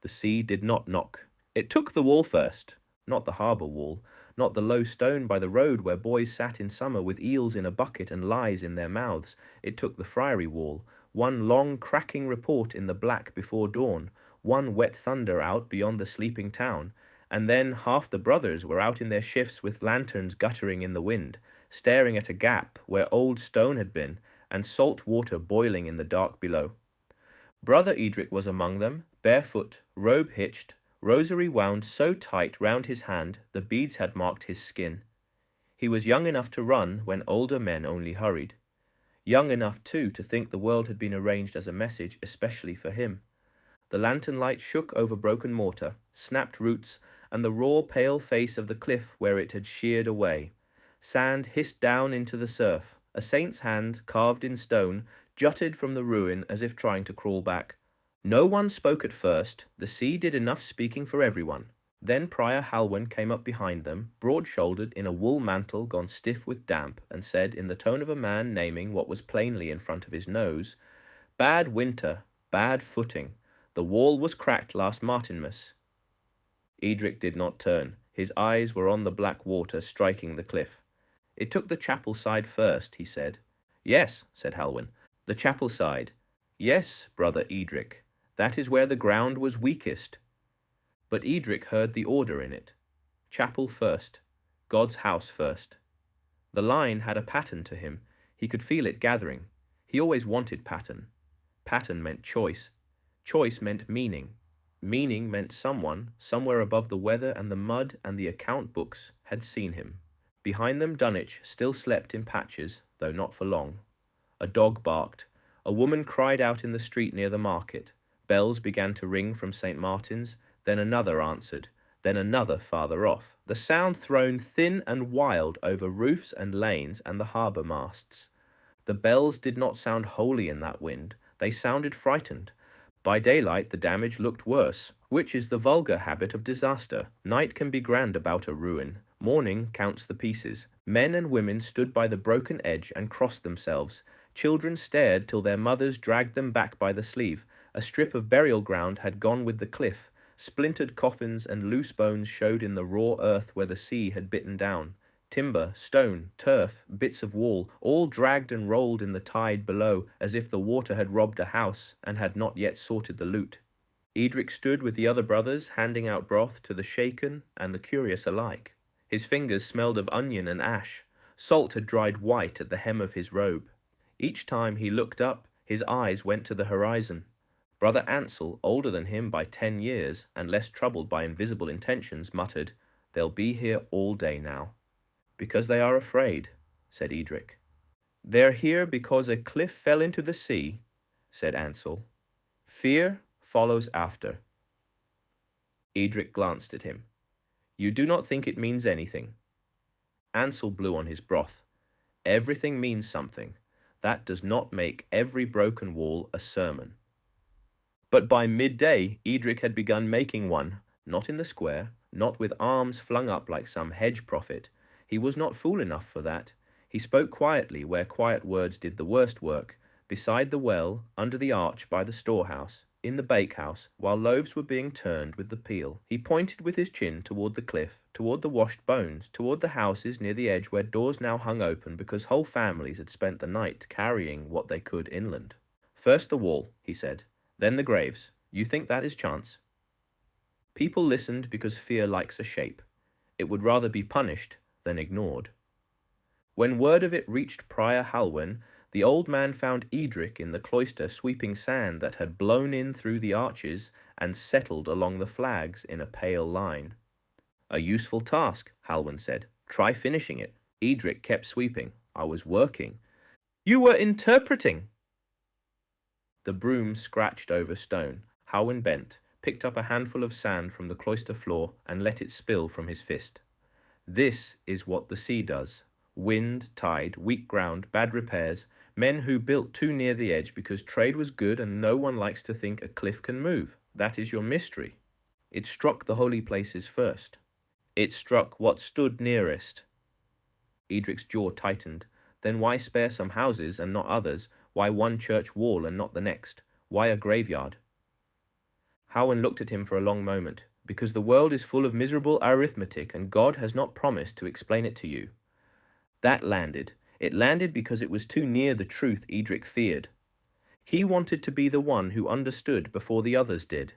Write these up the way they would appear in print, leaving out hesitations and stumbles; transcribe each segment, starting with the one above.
The sea did not knock. It took the wall first, not the harbour wall, not the low stone by the road where boys sat in summer with eels in a bucket and lies in their mouths. It took the friary wall, one long cracking report in the black before dawn, one wet thunder out beyond the sleeping town, and then half the brothers were out in their shifts with lanterns guttering in the wind, staring at a gap where old stone had been, and salt water boiling in the dark below. Brother Edric was among them, barefoot, robe hitched, rosary wound so tight round his hand the beads had marked his skin. He was young enough to run when older men only hurried. Young enough, too, to think the world had been arranged as a message especially for him. The lantern light shook over broken mortar, snapped roots, and the raw pale face of the cliff where it had sheared away. Sand hissed down into the surf. A saint's hand, carved in stone, jutted from the ruin as if trying to crawl back. No one spoke at first. The sea did enough speaking for everyone. Then Prior Halwyn came up behind them, broad-shouldered in a wool mantle gone stiff with damp, and said in the tone of a man naming what was plainly in front of his nose, "Bad winter, bad footing. The wall was cracked last Martinmas." Edric did not turn. His eyes were on the black water striking the cliff. "It took the chapel side first," he said. "Yes," said Halwyn, "the chapel side. Yes, brother Edric, that is where the ground was weakest." But Edric heard the order in it. Chapel first, God's house first. The line had a pattern to him. He could feel it gathering. He always wanted pattern. Pattern meant choice. Choice meant meaning. Meaning meant someone, somewhere above the weather and the mud and the account books, had seen him. Behind them Dunwich still slept in patches, though not for long. A dog barked. A woman cried out in the street near the market. Bells began to ring from St. Martin's, then another answered, then another farther off, the sound thrown thin and wild over roofs and lanes and the harbour masts. The bells did not sound holy in that wind. They sounded frightened. By daylight the damage looked worse, which is the vulgar habit of disaster. Night can be grand about a ruin. Morning counts the pieces. Men and women stood by the broken edge and crossed themselves. Children stared till their mothers dragged them back by the sleeve. A strip of burial ground had gone with the cliff. Splintered coffins and loose bones showed in the raw earth where the sea had bitten down. Timber, stone, turf, bits of wall, all dragged and rolled in the tide below, as if the water had robbed a house and had not yet sorted the loot. Edric stood with the other brothers, handing out broth to the shaken and the curious alike. His fingers smelled of onion and ash. Salt had dried white at the hem of his robe. Each time he looked up, his eyes went to the horizon. Brother Ansel, older than him by 10 years, and less troubled by invisible intentions, muttered, "They'll be here all day now." "Because they are afraid," said Edric. "They're here because a cliff fell into the sea," said Ansel. "Fear follows after." Edric glanced at him. "You do not think it means anything." Ansel blew on his broth. "Everything means something. That does not make every broken wall a sermon." But by midday, Edric had begun making one, not in the square, not with arms flung up like some hedge prophet. He was not fool enough for that. He spoke quietly where quiet words did the worst work, beside the well, under the arch by the storehouse, in the bakehouse, while loaves were being turned with the peel. He pointed with his chin toward the cliff, toward the washed bones, toward the houses near the edge where doors now hung open because whole families had spent the night carrying what they could inland. "First the wall," he said. "Then the graves. You think that is chance?" People listened because fear likes a shape. It would rather be punished than ignored. When word of it reached Prior Halwyn, the old man found Edric in the cloister sweeping sand that had blown in through the arches and settled along the flags in a pale line. "A useful task," Halwyn said. "Try finishing it." Edric kept sweeping. "I was working." "You were interpreting." The broom scratched over stone. Halwyn bent, picked up a handful of sand from the cloister floor, and let it spill from his fist. "This is what the sea does. Wind, tide, weak ground, bad repairs, men who built too near the edge because trade was good and no one likes to think a cliff can move. That is your mystery. It struck the holy places first. It struck what stood nearest." Edric's jaw tightened. Then why spare some houses and not others? Why one church wall and not the next? Why a graveyard? Howard looked at him for a long moment. Because the world is full of miserable arithmetic and God has not promised to explain it to you. That landed. It landed because it was too near the truth Edric feared. He wanted to be the one who understood before the others did.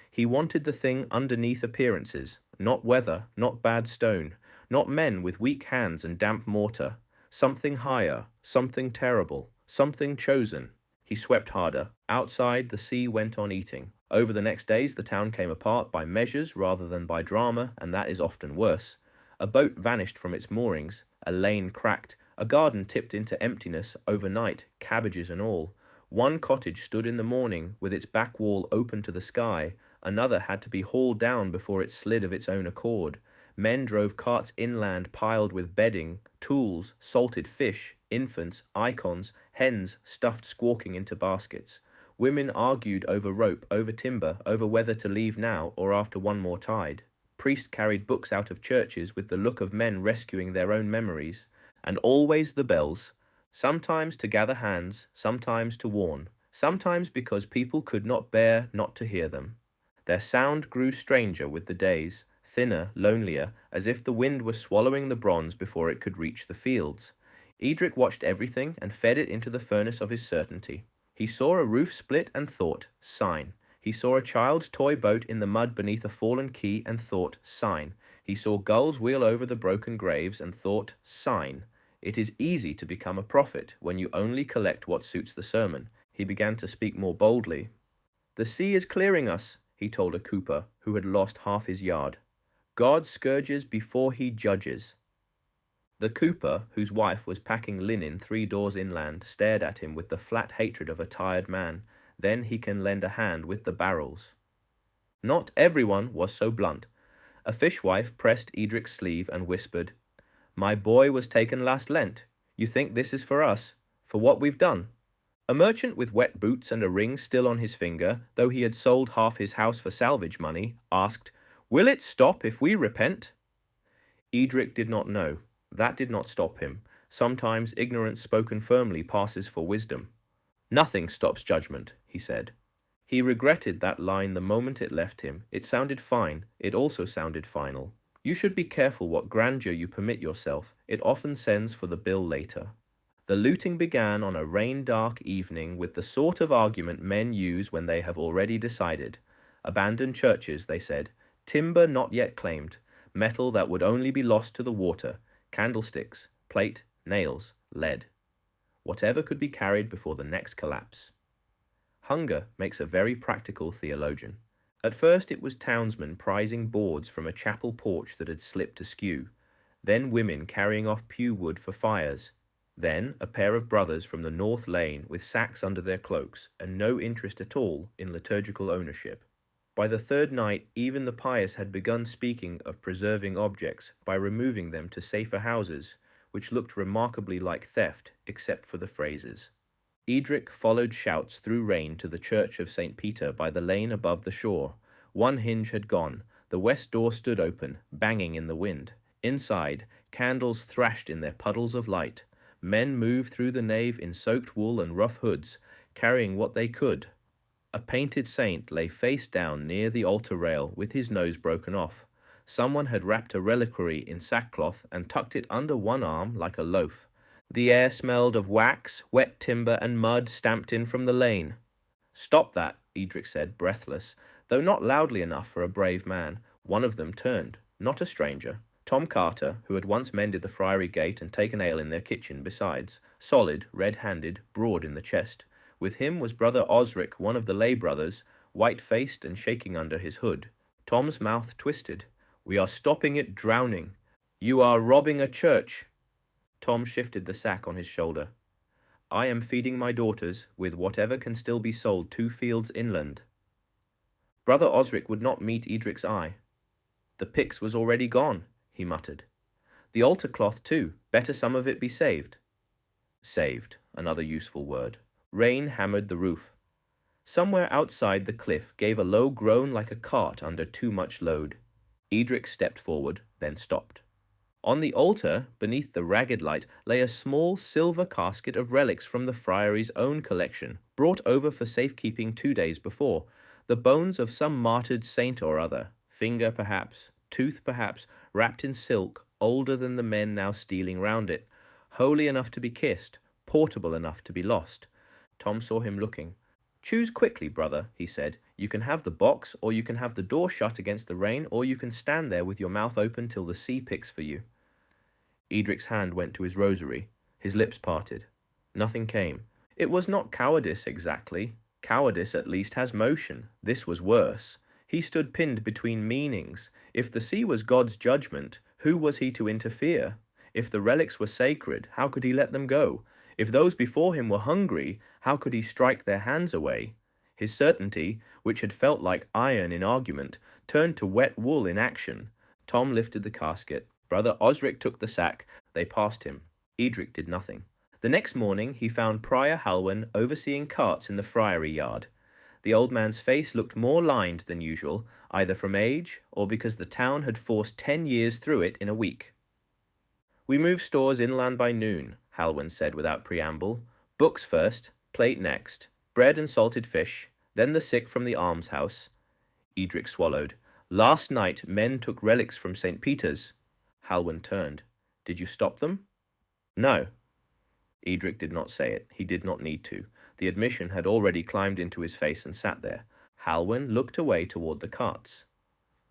He wanted the thing underneath appearances, not weather, not bad stone, not men with weak hands and damp mortar. Something higher, something terrible, something chosen. He swept harder. Outside, the sea went on eating. Over the next days, the town came apart by measures rather than by drama, and that is often worse. A boat vanished from its moorings, a lane cracked, a garden tipped into emptiness overnight, cabbages and all. One cottage stood in the morning with its back wall open to the sky, another had to be hauled down before it slid of its own accord. Men drove carts inland piled with bedding, tools, salted fish, infants, icons, hens stuffed squawking into baskets. Women argued over rope, over timber, over whether to leave now or after one more tide. Priests carried books out of churches with the look of men rescuing their own memories. And always the bells, sometimes to gather hands, sometimes to warn, sometimes because people could not bear not to hear them. Their sound grew stranger with the days, thinner, lonelier, as if the wind was swallowing the bronze before it could reach the fields. Edric watched everything and fed it into the furnace of his certainty. He saw a roof split and thought, sign. He saw a child's toy boat in the mud beneath a fallen quay and thought, sign. He saw gulls wheel over the broken graves and thought, sign. It is easy to become a prophet when you only collect what suits the sermon. He began to speak more boldly. The sea is clearing us, he told a cooper who had lost half his yard. God scourges before he judges. The cooper, whose wife was packing linen 3 doors inland, stared at him with the flat hatred of a tired man. Then he can lend a hand with the barrels. Not everyone was so blunt. A fishwife pressed Edric's sleeve and whispered, My boy was taken last Lent. You think this is for us? For what we've done? A merchant with wet boots and a ring still on his finger, though he had sold half his house for salvage money, asked, Will it stop if we repent? Edric did not know. That did not stop him. Sometimes ignorance spoken firmly passes for wisdom. Nothing stops judgment, he said. He regretted that line the moment it left him. It sounded fine. It also sounded final. You should be careful what grandeur you permit yourself. It often sends for the bill later. The looting began on a rain-dark evening with the sort of argument men use when they have already decided. Abandoned churches, they said. Timber not yet claimed. Metal that would only be lost to the water. Candlesticks, plate, nails, lead. Whatever could be carried before the next collapse. Hunger makes a very practical theologian. At first it was townsmen prizing boards from a chapel porch that had slipped askew. Then women carrying off pew wood for fires. Then a pair of brothers from the North Lane with sacks under their cloaks and no interest at all in liturgical ownership. By the third night, even the pious had begun speaking of preserving objects by removing them to safer houses, which looked remarkably like theft, except for the phrases. Edric followed shouts through rain to the church of St. Peter by the lane above the shore. One hinge had gone. The west door stood open, banging in the wind. Inside, candles thrashed in their puddles of light. Men moved through the nave in soaked wool and rough hoods, carrying what they could. A painted saint lay face down near the altar rail with his nose broken off. Someone had wrapped a reliquary in sackcloth and tucked it under one arm like a loaf. The air smelled of wax, wet timber, and mud stamped in from the lane. Stop that, Edric said, breathless, though not loudly enough for a brave man. One of them turned, not a stranger. Tom Carter, who had once mended the friary gate and taken ale in their kitchen besides, solid, red-handed, broad in the chest. With him was brother Osric, one of the lay brothers, white-faced and shaking under his hood. Tom's mouth twisted. We are stopping it drowning. You are robbing a church. Tom shifted the sack on his shoulder. I am feeding my daughters with whatever can still be sold 2 fields inland. Brother Osric would not meet Edric's eye. The pyx was already gone, he muttered. The altar cloth too, better some of it be saved. Saved, another useful word. Rain hammered the roof. Somewhere outside the cliff gave a low groan like a cart under too much load. Edric stepped forward, then stopped. On the altar, beneath the ragged light, lay a small silver casket of relics from the friary's own collection, brought over for safekeeping 2 days before. The bones of some martyred saint or other, finger perhaps, tooth perhaps, wrapped in silk, older than the men now stealing round it, holy enough to be kissed, portable enough to be lost. Tom saw him looking. "Choose quickly, brother," he said. "You can have the box, or you can have the door shut against the rain, or you can stand there with your mouth open till the sea picks for you." Edric's hand went to his rosary. His lips parted. Nothing came. It was not cowardice exactly. Cowardice at least has motion. This was worse. He stood pinned between meanings. If the sea was God's judgment, who was he to interfere? If the relics were sacred, how could he let them go? If those before him were hungry, how could he strike their hands away? His certainty, which had felt like iron in argument, turned to wet wool in action. Tom lifted the casket. Brother Osric took the sack. They passed him. Edric did nothing. The next morning he found Prior Halwyn overseeing carts in the friary yard. The old man's face looked more lined than usual, either from age or because the town had forced 10 years through it in a week. "We move stores inland by noon," Halwyn said without preamble. "Books first, plate next, bread and salted fish, then the sick from the almshouse." Edric swallowed. "Last night men took relics from St. Peter's." Halwyn turned. "Did you stop them?" "No." Edric did not say it. He did not need to. The admission had already climbed into his face and sat there. Halwyn looked away toward the carts.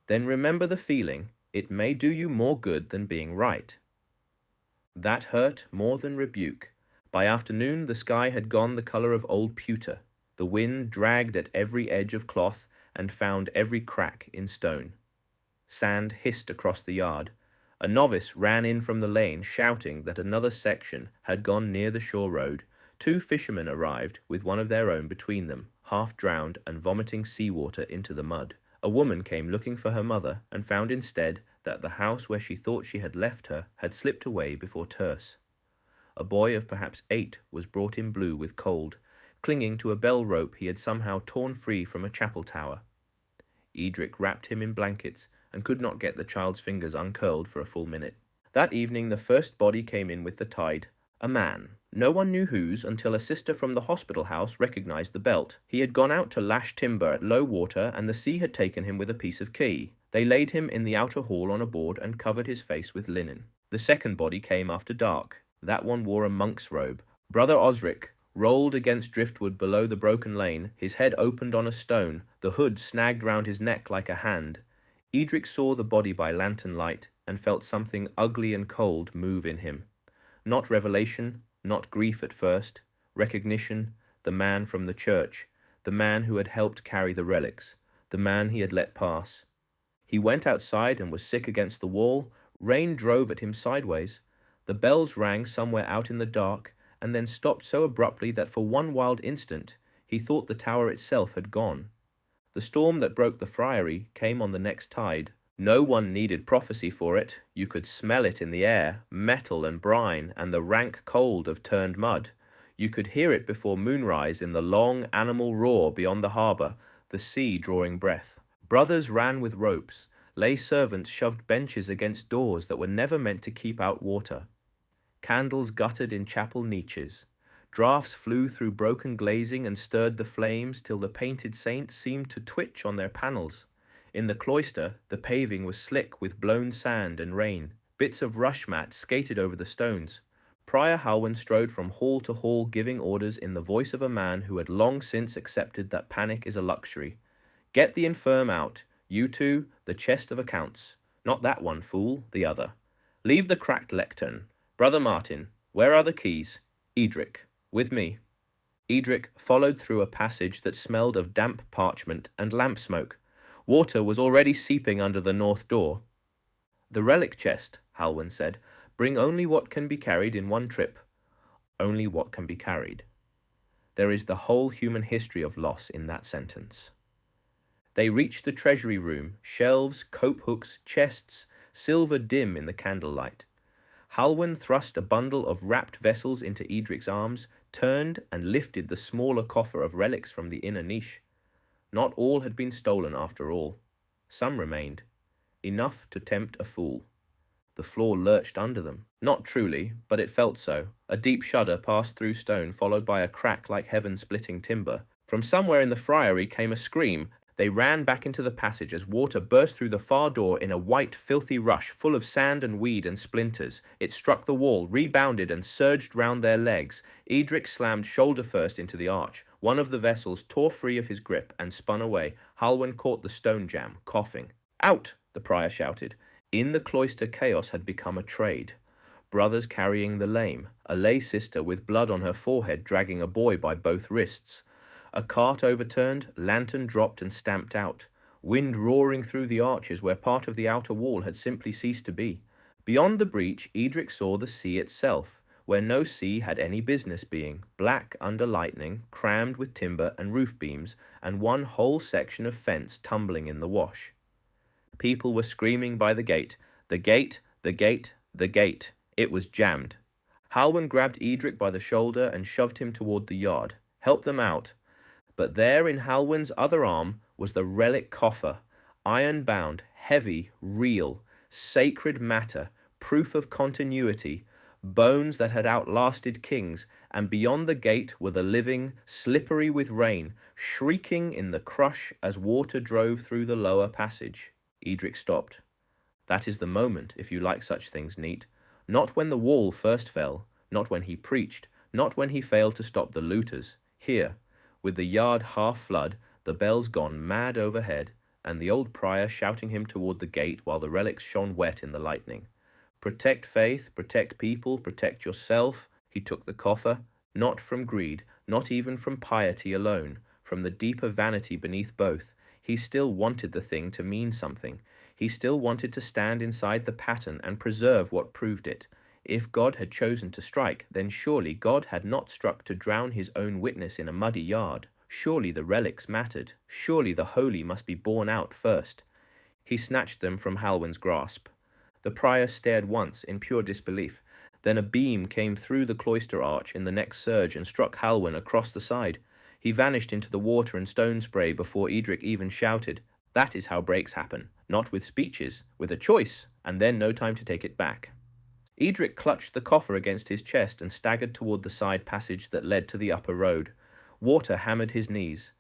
"Then remember the feeling. It may do you more good than being right." That hurt more than rebuke. By afternoon the sky had gone the color of old pewter. The wind dragged at every edge of cloth and found every crack in stone. Sand hissed across the yard. A novice ran in from the lane, shouting that another section had gone near the shore road. 2 fishermen arrived, with one of their own between them, half drowned and vomiting seawater into the mud. A woman came looking for her mother, and found instead that the house where she thought she had left her had slipped away before terse. A boy of perhaps 8 was brought in blue with cold, clinging to a bell rope he had somehow torn free from a chapel tower. Edric wrapped him in blankets, and could not get the child's fingers uncurled for a full minute. That evening the first body came in with the tide. A man. No one knew whose until a sister from the hospital house recognized the belt. He had gone out to lash timber at low water, and the sea had taken him with a piece of quay. They laid him in the outer hall on a board and covered his face with linen. The second body came after dark. That one wore a monk's robe. Brother Osric rolled against driftwood below the broken lane, his head opened on a stone, the hood snagged round his neck like a hand. Edric saw the body by lantern light and felt something ugly and cold move in him. Not revelation, not grief at first, recognition, the man from the church, the man who had helped carry the relics, the man he had let pass. He went outside and was sick against the wall. Rain drove at him sideways. The bells rang somewhere out in the dark, and then stopped so abruptly that for one wild instant he thought the tower itself had gone. The storm that broke the friary came on the next tide. No one needed prophecy for it. You could smell it in the air, metal and brine, and the rank cold of turned mud. You could hear it before moonrise in the long animal roar beyond the harbour, the sea drawing breath. Brothers ran with ropes. Lay servants shoved benches against doors that were never meant to keep out water. Candles guttered in chapel niches. Draughts flew through broken glazing and stirred the flames till the painted saints seemed to twitch on their panels. In the cloister, the paving was slick with blown sand and rain. Bits of rush mat skated over the stones. Prior Halwyn strode from hall to hall giving orders in the voice of a man who had long since accepted that panic is a luxury. "Get the infirm out. You two, the chest of accounts. Not that one, fool, the other. Leave the cracked lectern. Brother Martin, where are the keys? Edric, with me." Edric followed through a passage that smelled of damp parchment and lamp smoke. Water was already seeping under the north door. "The relic chest," Halwyn said. "Bring only what can be carried in one trip." Only what can be carried. There is the whole human history of loss in that sentence. They reached the treasury room, shelves, cope hooks, chests, silver dim in the candlelight. Halwyn thrust a bundle of wrapped vessels into Edric's arms, turned and lifted the smaller coffer of relics from the inner niche. Not all had been stolen after all. Some remained. Enough to tempt a fool. The floor lurched under them. Not truly, but it felt so. A deep shudder passed through stone, followed by a crack like heaven-splitting timber. From somewhere in the friary came a scream. They ran back into the passage as water burst through the far door in a white, filthy rush, full of sand and weed and splinters. It struck the wall, rebounded, and surged round their legs. Edric slammed shoulder first into the arch. One of the vessels tore free of his grip and spun away. Halwyn caught the stone jam, coughing. "Out!" the prior shouted. In the cloister chaos had become a trade. Brothers carrying the lame, a lay sister with blood on her forehead dragging a boy by both wrists. A cart overturned, lantern dropped and stamped out. Wind roaring through the arches where part of the outer wall had simply ceased to be. Beyond the breach, Edric saw the sea itself, where no sea had any business being, black under lightning, crammed with timber and roof beams, and one whole section of fence tumbling in the wash. People were screaming by the gate. The gate, the gate, the gate. It was jammed. Halwyn grabbed Edric by the shoulder and shoved him toward the yard. Help them out. But there in Halwyn's other arm was the relic coffer, iron-bound, heavy, real, sacred matter, proof of continuity, bones that had outlasted kings, and beyond the gate were the living, slippery with rain, shrieking in the crush as water drove through the lower passage. Edric stopped. That is the moment, if you like such things neat. Not when the wall first fell, not when he preached, not when he failed to stop the looters. Here, with the yard half flood, the bells gone mad overhead, and the old prior shouting him toward the gate while the relics shone wet in the lightning. Protect faith, protect people, protect yourself. He took the coffer, not from greed, not even from piety alone, from the deeper vanity beneath both. He still wanted the thing to mean something. He still wanted to stand inside the pattern and preserve what proved it. If God had chosen to strike, then surely God had not struck to drown his own witness in a muddy yard. Surely the relics mattered. Surely the holy must be borne out first. He snatched them from Halwyn's grasp. The prior stared once in pure disbelief. Then a beam came through the cloister arch in the next surge and struck Halwyn across the side. He vanished into the water and stone spray before Edric even shouted. That is how breaks happen. Not with speeches, with a choice, and then no time to take it back. Edric clutched the coffer against his chest and staggered toward the side passage that led to the upper road. Water hammered his knees.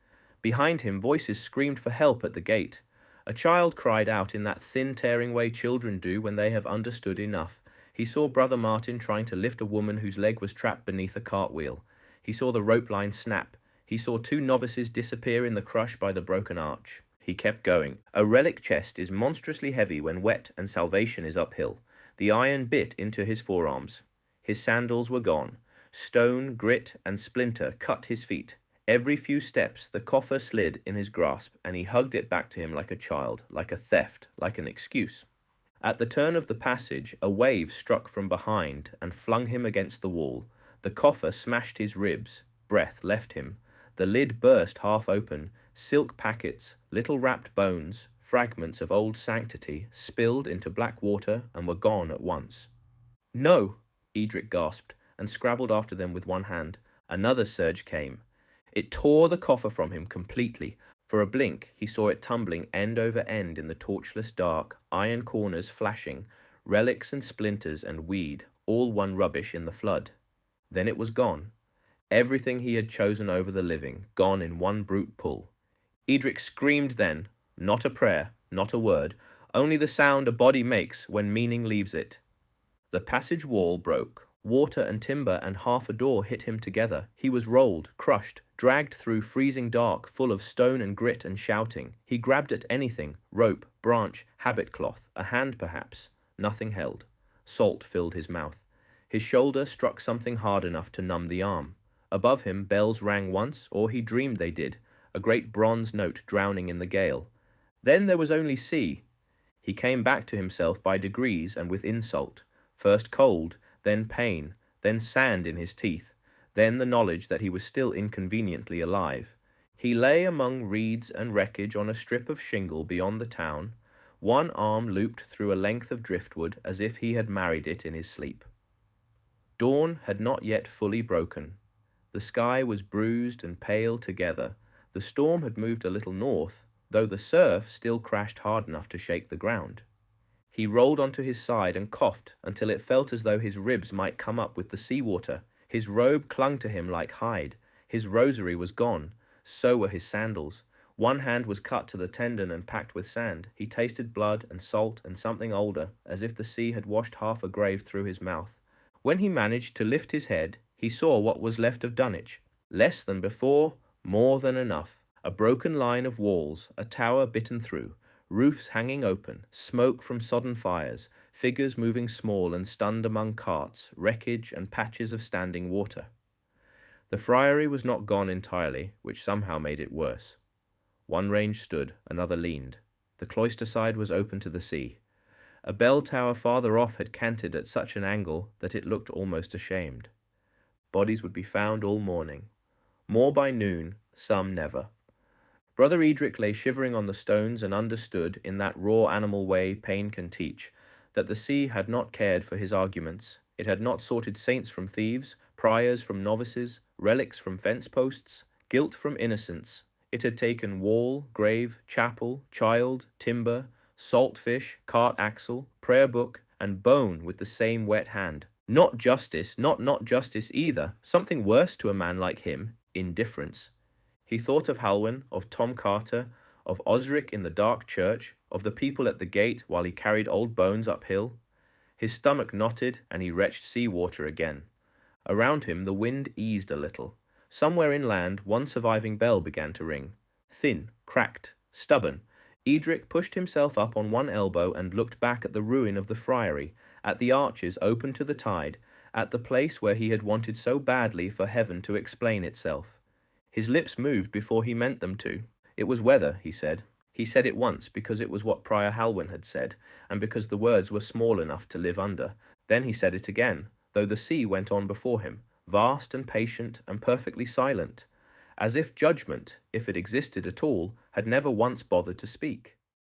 Behind him, voices screamed for help at the gate. A child cried out in that thin, tearing way children do when they have understood enough. He saw Brother Martin trying to lift a woman whose leg was trapped beneath a cartwheel. He saw the rope line snap. He saw two novices disappear in the crush by the broken arch. He kept going. A relic chest is monstrously heavy when wet and salvation is uphill. The iron bit into his forearms. His sandals were gone. Stone, grit, and splinter cut his feet. Every few steps the coffer slid in his grasp, and he hugged it back to him like a child, like a theft, like an excuse. At the turn of the passage, a wave struck from behind and flung him against the wall. The coffer smashed his ribs. Breath left him. The lid burst half open. Silk packets, little wrapped bones, fragments of old sanctity, spilled into black water and were gone at once. "No!" Edric gasped, and scrabbled after them with one hand. Another surge came. It tore the coffer from him completely. For a blink, he saw it tumbling end over end in the torchless dark, iron corners flashing, relics and splinters and weed, all one rubbish in the flood. Then it was gone. Everything he had chosen over the living, gone in one brute pull. Edric screamed then, not a prayer, not a word, only the sound a body makes when meaning leaves it. The passage wall broke. Water and timber and half a door hit him together. He was rolled, crushed, dragged through freezing dark, full of stone and grit and shouting. He grabbed at anything, rope, branch, habit cloth, a hand perhaps. Nothing held. Salt filled his mouth. His shoulder struck something hard enough to numb the arm. Above him bells rang once, or he dreamed they did, a great bronze note drowning in the gale. Then there was only sea. He came back to himself by degrees and with insult. First cold, then pain, then sand in his teeth, then the knowledge that he was still inconveniently alive. He lay among reeds and wreckage on a strip of shingle beyond the town, one arm looped through a length of driftwood as if he had married it in his sleep. Dawn had not yet fully broken. The sky was bruised and pale together. The storm had moved a little north, though the surf still crashed hard enough to shake the ground. He rolled onto his side and coughed until it felt as though his ribs might come up with the seawater. His robe clung to him like hide. His rosary was gone. So were his sandals. One hand was cut to the tendon and packed with sand. He tasted blood and salt and something older, as if the sea had washed half a grave through his mouth. When he managed to lift his head, he saw what was left of Dunwich. Less than before, more than enough. A broken line of walls, a tower bitten through, roofs hanging open, smoke from sodden fires, figures moving small and stunned among carts, wreckage and patches of standing water. The friary was not gone entirely, which somehow made it worse. One range stood, another leaned. The cloister side was open to the sea. A bell tower farther off had canted at such an angle that it looked almost ashamed. Bodies would be found all morning. More by noon, some never. Brother Edric lay shivering on the stones and understood, in that raw animal way pain can teach, that the sea had not cared for his arguments. It had not sorted saints from thieves, priors from novices, relics from fence posts, guilt from innocence. It had taken wall, grave, chapel, child, timber, salt fish, cart axle, prayer book, and bone with the same wet hand. Not justice, not justice either, something worse to a man like him, indifference. He thought of Halwyn, of Tom Carter, of Osric in the dark church, of the people at the gate while he carried old bones uphill. His stomach knotted, and he retched sea water again. Around him the wind eased a little. Somewhere inland one surviving bell began to ring. Thin, cracked, stubborn, Edric pushed himself up on one elbow and looked back at the ruin of the friary, at the arches open to the tide, at the place where he had wanted so badly for heaven to explain itself. His lips moved before he meant them to. It was weather, he said. He said it once because it was what Prior Halwyn had said, and because the words were small enough to live under. Then he said it again, though the sea went on before him, vast and patient and perfectly silent, as if judgment, if it existed at all, had never once bothered to speak.